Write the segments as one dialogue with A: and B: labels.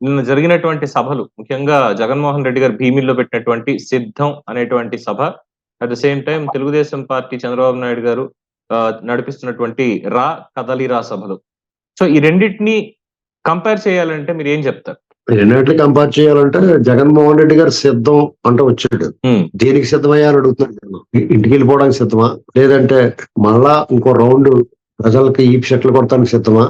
A: నిన్న జరిగినటువంటి సభలు ముఖ్యంగా జగన్మోహన్ రెడ్డి గారు భీమిలిలో పెట్టినటువంటి సిద్ధం అనేటువంటి సభ, at the same time Telugu Desam party Chandrababu Naidu గారు నడిపిస్తున్నటువంటి కదలిరా సభలు. సో ఈ రెండింటిని కంపేర్ చేయాలంటే మీరు ఏం చెప్తారు?
B: రెండింటిని కంపేర్ చేయాలంటే జగన్మోహన్ రెడ్డి గారు సిద్ధం అంటే వచ్చాడు. దేనికి సిద్ధమయ్యారు అడుగుతున్నాడు. ఇంటికి వెళ్ళిపోవడానికి సిద్ధమా, లేదంటే మళ్ళా ఇంకో రౌండ్ ప్రజలకి ఈ చెట్లు కొడతానికి సిద్ధమా,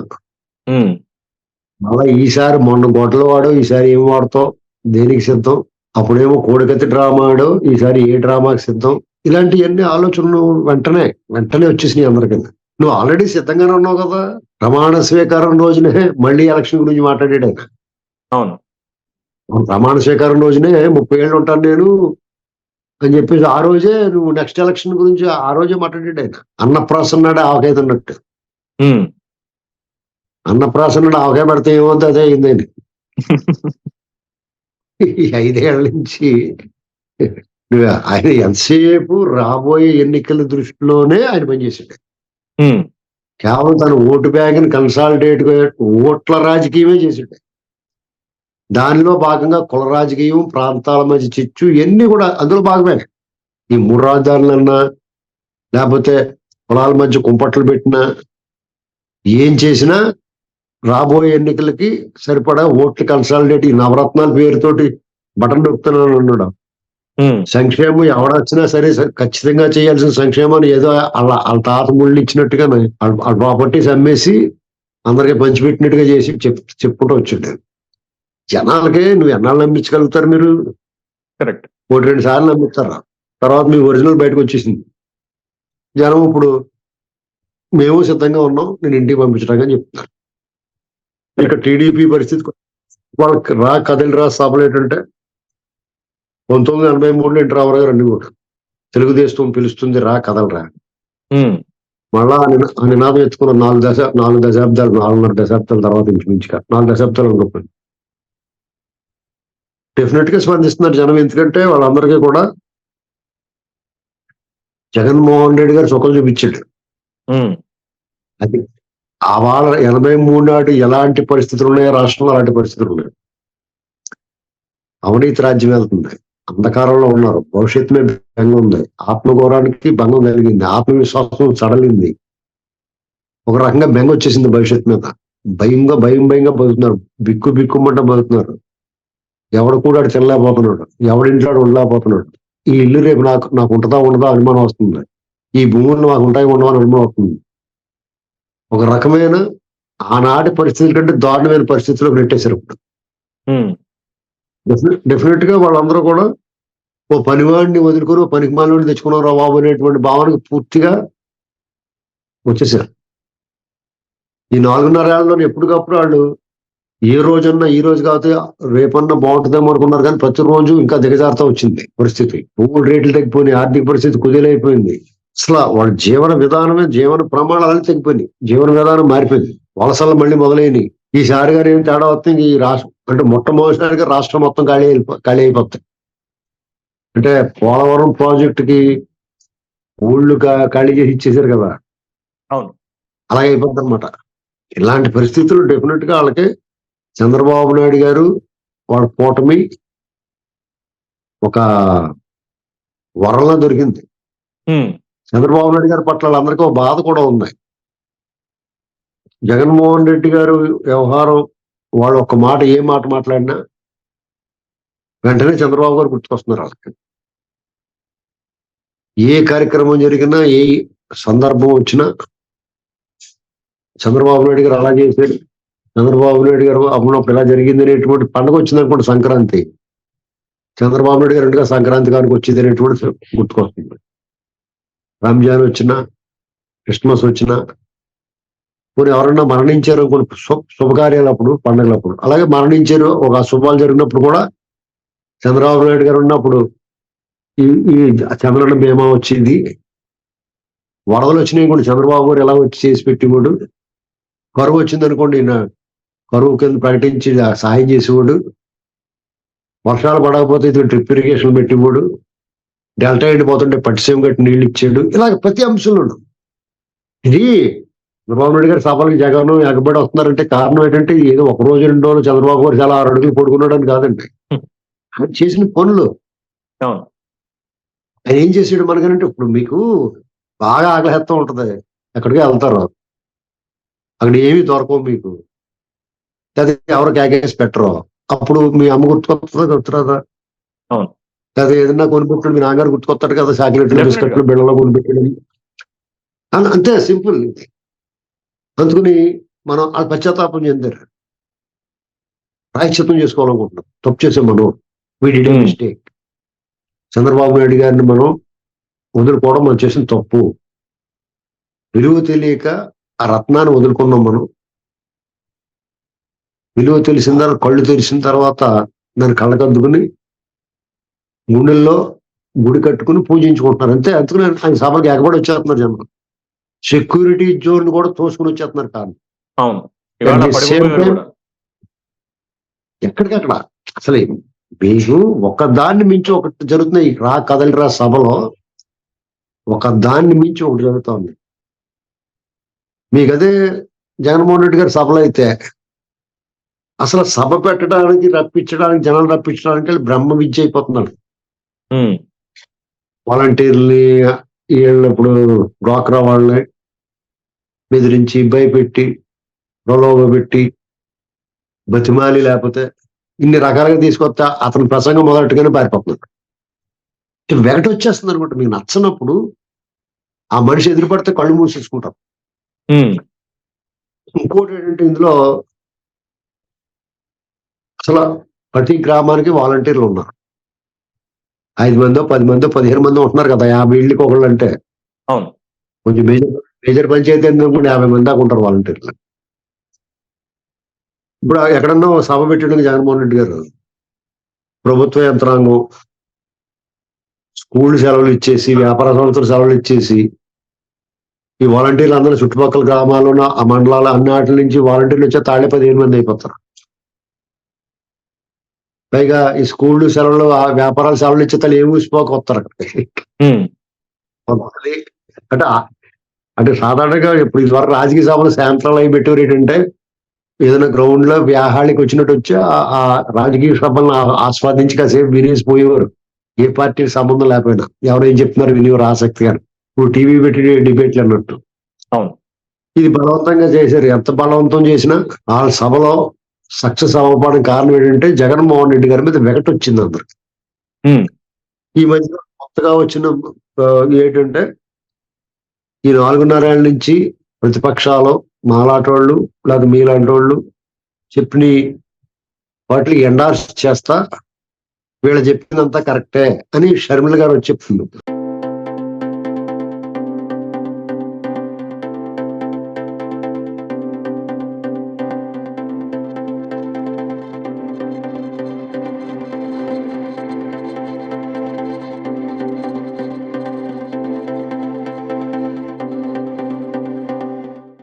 B: మళ్ళా ఈసారి మొన్న గొడ్డలు వాడు ఈసారి ఏం వాడతావు, దేనికి సిద్ధం, అప్పుడేమో కోడికత్తి డ్రామా ఆడు ఈసారి ఏ డ్రామాకి సిద్ధం, ఇలాంటివన్నీ ఆలోచనలు వెంటనే వచ్చేసినాయి అందరికీ. నువ్వు ఆల్రెడీ సిద్ధంగానే ఉన్నావు కదా. ప్రమాణ స్వీకారం రోజునే మళ్ళీ ఎలక్షన్ గురించి మాట్లాడాడు ఆయన.
A: అవును,
B: ప్రమాణ స్వీకారం రోజునే 30 ఏళ్ళు ఉంటాను నేను అని చెప్పేసి ఆ రోజే నువ్వు నెక్స్ట్ ఎలక్షన్ గురించి ఆ రోజే మాట్లాడాడు ఆయన. అన్నప్రాసన్నాడు ఆవకాయదన్నట్టు. అన్నప్రాసన్నాడు ఆవకాయ పడితే ఏమవుతుంది అదే అయిందండి. ఈ 5 ఏళ్ల నుంచి ఆయన ఎంతసేపు రాబోయే ఎన్నికల దృష్టిలోనే ఆయన పనిచేశాడు. కేవలం తన ఓటు బ్యాంక్ కన్సాలిడేట్ ఓట్ల రాజకీయమే చేశాడు. దానిలో భాగంగా కుల రాజకీయం, ప్రాంతాల మధ్య చిచ్చు ఇవన్నీ కూడా అందులో భాగమే. ఈ 3 రాజధానులన్నా లేకపోతే కులాల మధ్య కుంపట్లు పెట్టినా ఏం చేసినా రాబోయే ఎన్నికలకి సరిపడా ఓట్లు కన్సాలిడేట్, ఈ నవరత్నాల పేరుతోటి బటన్ నొక్కుతున్నాను అన్నాడు. సంక్షేమం ఎవడొచ్చినా సరే ఖచ్చితంగా చేయాల్సిన సంక్షేమాన్ని ఏదో వాళ్ళ తాత ముళ్ళు ఇచ్చినట్టుగా వాళ్ళ ప్రాపర్టీస్ అమ్మేసి అందరికీ పంచిపెట్టినట్టుగా చేసి చెప్పుకుంటూ వచ్చాడు. జనాలకే నువ్వు ఎన్నాళ్ళు నమ్మించగలుగుతారు మీరు?
A: కరెక్ట్.
B: 1-2 సార్లు నమ్మిస్తారా, తర్వాత మీ ఒరిజినల్ బయటకు వచ్చేసింది. జనం ఇప్పుడు మేము సిద్ధంగా ఉన్నాం నేను ఇంటికి పంపించడానికి అని చెప్తున్నారు. ఇక టీడీపీ పరిస్థితి వాళ్ళకి కదలిరా సభలు ఏంటంటే 1983లో ఎన్టీ రామారావు గారు అన్ని కూడా తెలుగుదేశం పిలుస్తుంది కదలరా. మళ్ళా ఆ నినాదం ఎత్తుకున్న 4 దశాబ్దాలు 4.5 దశాబ్దాల తర్వాత ఇంచుమించుగా 4 దశాబ్దాలు ఉండకపోయింది. డెఫినెట్ గా స్పందిస్తున్నారు జనం. ఎందుకంటే వాళ్ళందరికీ కూడా జగన్మోహన్ రెడ్డి గారు సుఖం చూపించాడు. అది ఆ వాళ్ళ 83 నాడు ఎలాంటి పరిస్థితులు ఉన్నాయో రాష్ట్రంలో అలాంటి పరిస్థితులు ఉన్నాయి. అవినీతి రాజ్యం వెళ్తుంది, అంధకారంలో ఉన్నారు, భవిష్యత్తు మీద భంగం ఉంది, ఆత్మగౌరవానికి భంగం కలిగింది, ఆత్మవిశ్వాసం సడలింది, ఒక రకంగా బెంగ వచ్చేసింది భవిష్యత్తు మీద. భయంగా బతుకుతున్నారు, బిక్కుమంట బతుకుతున్నారు. ఎవడు కూడా తినలేకపోతున్నాడు, ఎవడింట్లో ఉండలేకపోతున్నాడు. ఈ ఇల్లు రేపు నాకు ఉంటుందా ఉండదా అనుమానం వస్తుంది, ఈ భూములు నాకు ఉంటాయి ఉండవా అని అనుమానం వస్తుంది. ఒక రకమైన ఆనాటి పరిస్థితుల కంటే దారుణమైన పరిస్థితుల్లో నెట్టేశారు ఇప్పుడు. డెఫినెట్ గా వాళ్ళందరూ కూడా ఓ పనివాడిని వదులుకొని పనికి మాలివాడిని తెచ్చుకున్నారు బాబు అనేటువంటి భావనకు పూర్తిగా వచ్చేసారు. ఈ 4.5 ఏళ్లలో ఎప్పటికప్పుడు వాళ్ళు ఏ రోజన్నా ఈ రోజు కాకపోతే రేపన్నా బాగుంటుందేమో అనుకున్నారు, కానీ ప్రతిరోజు ఇంకా దిగజారుతా వచ్చింది పరిస్థితి. భూముల రేట్లు తగ్గిపోయినాయి, ఆర్థిక పరిస్థితి కుదేలైపోయింది. అసలు వాళ్ళ జీవన విధానమే, జీవన ప్రమాణాలు తగ్గిపోయినాయి, జీవన విధానం మారిపోయింది. వలసలు మళ్ళీ మొదలైనవి. ఈసారి గారు ఏం తేడా వస్తుంది, ఈ రాష్ట్రం అంటే మొట్టమొదటిసారిగా రాష్ట్రం మొత్తం ఖాళీ అయిపోతాయి. అంటే పోలవరం ప్రాజెక్టుకి ఊళ్ళు ఖాళీ చేసి ఇచ్చేసారు కదా,
A: అవును,
B: అలాగే అయిపోతుంది అనమాట. ఇలాంటి పరిస్థితులు డెఫినెట్ గా వాళ్ళకి చంద్రబాబు నాయుడు గారు వాళ్ళ కూటమి ఒక వరంలా దొరికింది. చంద్రబాబు నాయుడు గారి పట్ల వాళ్ళందరికీ ఒక బాధ కూడా ఉంది. జగన్మోహన్ రెడ్డి గారు వ్యవహారం వాళ్ళు ఒక మాట ఏ మాట మాట్లాడినా వెంటనే చంద్రబాబు గారు గుర్తుకొస్తున్నారు వాళ్ళకి. ఏ కార్యక్రమం జరిగినా ఏ సందర్భం వచ్చినా చంద్రబాబు నాయుడు గారు అలా చేశారు, చంద్రబాబు నాయుడు గారు అప్పుడు ఇలా జరిగింది అనేటువంటి పండుగ వచ్చిందనుకోండి సంక్రాంతి, చంద్రబాబు నాయుడు గారు రెండుగా సంక్రాంతి గారికి వచ్చింది అనేటువంటి గుర్తుకొస్తుంది. రంజాన్ వచ్చినా, క్రిస్మస్ వచ్చినా, కొన్ని ఎవరన్నా మరణించారు కొన్ని శుభకార్యాలప్పుడు, పండుగలప్పుడు, అలాగే మరణించారు ఒక శుభాలు జరిగినప్పుడు కూడా చంద్రబాబు నాయుడు గారు ఉన్నప్పుడు ఈ చంద్రన్న బీమా వచ్చింది, వరదలు వచ్చినాయి కూడా చంద్రబాబు గారు ఎలా వచ్చి చేసి పెట్టేవాడు, కరువు వచ్చింది అనుకోండి కరువు కింద ప్రకటించి సాయం చేసేవాడు, వర్షాలు పడకపోతే ఇది డ్రిప్ ఇరిగేషన్ పెట్టేవాడు, డెల్టా ఎండిపోతుంటే పట్టిసీమ కట్టి నీళ్ళు ఇచ్చాడు. ఇలాగ ప్రతి అంశంలో ఇది చంద్రబాబు నాయుడు గారి సభలకు జగన్ ఎగబడి వస్తున్నారంటే కారణం ఏంటంటే ఏదో ఒక రోజు 2 రోజులు చంద్రబాబు గారు చాలా 6 అడుగులు పడుకున్నాడని కాదండి. ఆయన చేసిన పనులు.
A: అవును.
B: ఆయన ఏం చేసాడు మనకనంటే, ఇప్పుడు మీకు బాగా ఆగ్రహత్వం ఉంటది. ఎక్కడికి వెళ్తారు. అక్కడ ఏమీ దొరకవు మీకు. లేదా ఎవరు కేకేసి పెట్టరు. అప్పుడు మీ అమ్మ గుర్తుకొస్తుందా గుర్తురాదా?
A: అవును.
B: లేదా ఏదన్నా కొనిపెట్టాడు, మీ నాన్నగారు గుర్తుకొస్తాడు కదా, చాక్లెట్లు,
A: Definitely.
B: బిస్కెట్లు, బిళ్ళలో కొనిపెట్టడం. అంతే సింపుల్. అందుకని మనం ఆ పశ్చాత్తాపం చెందారు. ప్రాయశ్చిత్తం చేసుకోవాలనుకుంటున్నాం. తప్పు చేసాం మనం. We did a mistake. Chandrababu Naidu గారిని మనం వదులుకోవడం మనం చేసిన తప్పు. విలువ తెలియక ఆ రత్నాన్ని వదులుకున్నాం మనం. విలువ తెలిసిన తర్వాత, కళ్ళు తెరిచిన తర్వాత దాన్ని కళ్ళకద్దుకుని గుండెల్లో గుడి కట్టుకుని పూజించుకుంటున్నారు. అంతే. అందుకని ఆయన సభకి ఎగబడి వచ్చేస్తున్నారు జనం. సెక్యూరిటీ జోన్ కూడా తోసుకుని వచ్చేస్తున్నారు. కాదు,
A: అవును. ఇవాళ
B: At the same
A: పడిపోయారు
B: time,
A: కూడా.
B: ఎక్కడికక్కడ అసలు మీకు ఒక దాన్ని మించి ఒకటి జరుగుతున్నాయి. ఈ రా కదలిరా సభలో ఒక దాన్ని మించి ఒకటి జరుగుతుంది. మీకు అదే జగన్మోహన్ రెడ్డి గారి సభలో అయితే అసలు సభ పెట్టడానికి, రప్పించడానికి, జనాలు రప్పించడానికి బ్రహ్మ విద్య అయిపోతున్నాడు.
A: ఉమ్.
B: వాలంటీర్ని వీళ్ళు ఇప్పుడు డ్వాక్రా వాళ్ళని బెదిరించి, భయపెట్టి, ప్రలోభ పెట్టి, బతిమాలి, లేకపోతే ఇన్ని రకాలుగా తీసుకొస్తా అతని ప్రసంగం మొదలట్టుగానే పారిపోతున్నాడు. వెగట వచ్చేస్తుంది అనమాట. మీకు నచ్చనప్పుడు ఆ మనిషి ఎదురుపడితే కళ్ళు మూసేసుకుంటాం.
A: ఉమ్.
B: ఇంకోటి ఏంటంటే ఇందులో అసలు ప్రతి గ్రామానికి వాలంటీర్లు ఉన్నారు. 5 మందో 10 మందో 15 మందో ఉంటున్నారు కదా 50 ఇళ్ళకి ఒకళ్ళు అంటే.
A: అవును.
B: కొంచెం మేజర్ పంచాయతీ అనుకుంటే 50 మంది దాకా ఉంటారు వాలంటీర్లు. ఇప్పుడు ఎక్కడన్నా సభ పెట్టడానికి జగన్మోహన్ రెడ్డి గారు ప్రభుత్వ యంత్రాంగం స్కూల్ సెలవులు ఇచ్చేసి, వ్యాపార సంస్థలు సెలవులు ఇచ్చేసి, ఈ వాలంటీర్లు అందరూ చుట్టుపక్కల గ్రామాల్లో ఆ మండలాల అన్నిటి నుంచి వాలంటీర్లు వచ్చే తాళ్ళే 15 మంది అయిపోతారు. పైగా ఈ స్కూళ్ళు సెలవులు, ఆ వ్యాపారాలు సెలవులు ఇచ్చే తల్లి ఏమి ఊసిపోక వస్తారు అక్కడికి. అంటే అంటే సాధారణంగా ఇప్పుడు ఇదివరకు రాజకీయ సభలు సాయంత్రాలు అవి పెట్టేవారు ఏంటంటే ఏదైనా గ్రౌండ్ లో వ్యాహాళికి వచ్చినట్టు వచ్చి ఆ రాజకీయ సభలను ఆస్వాదించి కాసేపు వినేసిపోయేవారు. ఏ పార్టీకి సంబంధం లేకపోయినా ఎవరేం చెప్తున్నారు వినేవారు ఆసక్తిగా. ఇప్పుడు టీవీ పెట్టి డిబేట్లు అన్నట్టు.
A: అవును.
B: ఇది బలవంతంగా చేశారు. ఎంత బలవంతం చేసినా ఆ సభలో సక్సెస్ అవ్వడానికి కారణం ఏంటంటే జగన్మోహన్ రెడ్డి గారి మీద వెగట వచ్చింది అందరికి. ఈ మధ్య కొత్తగా వచ్చిన ఏంటంటే ఈ 4.5 ఏళ్ళ నుంచి ప్రతిపక్షాలు మాలాటోళ్ళు లేదా మీలాంటి వాళ్ళు చెప్పిన వాటికి ఎండార్స్ చేస్తా వీళ్ళు చెప్పిందంతా కరెక్టే అని షర్మిల గారు వచ్చి చెప్తుంది.